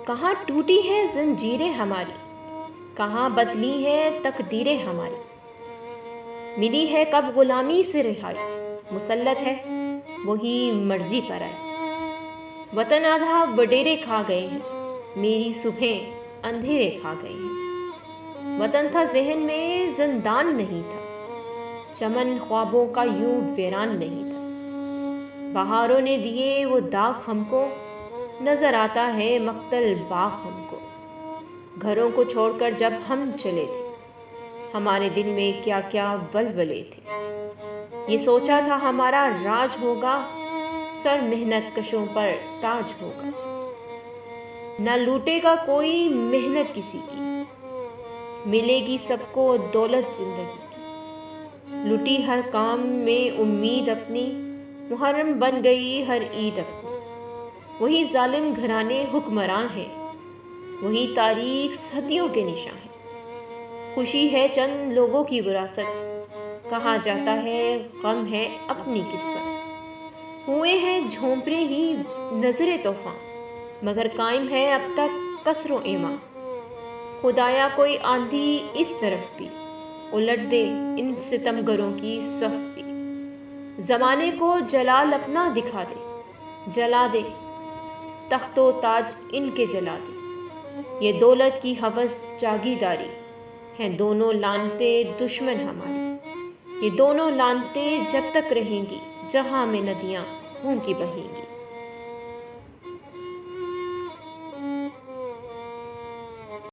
کہاں ٹوٹی ہے زنجیریں ہماری، کہاں بدلی ہے تقدیریں ہماری۔ ملی ہے کب غلامی سے رہائی، مسلط ہے وہی مرضی پر آئی۔ وطن آدھا وڈیرے کھا گئے ہیں، میری صبحیں اندھیرے کھا گئے ہیں۔ وطن تھا ذہن میں زندان نہیں تھا، چمن خوابوں کا یوں ویران نہیں تھا۔ بہاروں نے دیے وہ داغ ہم کو، نظر آتا ہے مقتل باغ ہم کو۔ گھروں کو چھوڑ کر جب ہم چلے تھے، ہمارے دل میں کیا کیا ولولے تھے۔ یہ سوچا تھا ہمارا راج ہوگا، سر محنت کشوں پر تاج ہوگا۔ نہ لوٹے گا کوئی محنت کسی کی، ملے گی سب کو دولت زندگی کی۔ لٹی ہر کام میں امید اپنی، محرم بن گئی ہر عید اپنی۔ وہی ظالم گھرانے حکمراں ہیں، وہی تاریخ صدیوں کے نشاں ہیں۔ خوشی ہے چند لوگوں کی وراثت، کہا جاتا ہے غم ہے اپنی قسمت۔ ہوئے ہیں جھونپڑے ہی نظر طوفاں، مگر قائم ہے اب تک قصر و ایماں۔ خدایا کوئی آندھی اس طرف بھی، الٹ دے ان ستمگروں کی صف بھی۔ زمانے کو جلال اپنا دکھا دے، جلا دے تخت و تاج ان کے جلا دے۔ یہ دولت کی ہوس جاگی داری، ہیں دونوں لعنتیں دشمن ہماری۔ یہ دونوں لعنتیں جب تک رہیں گی، جہاں میں ندیاں خون کی بہیں گی۔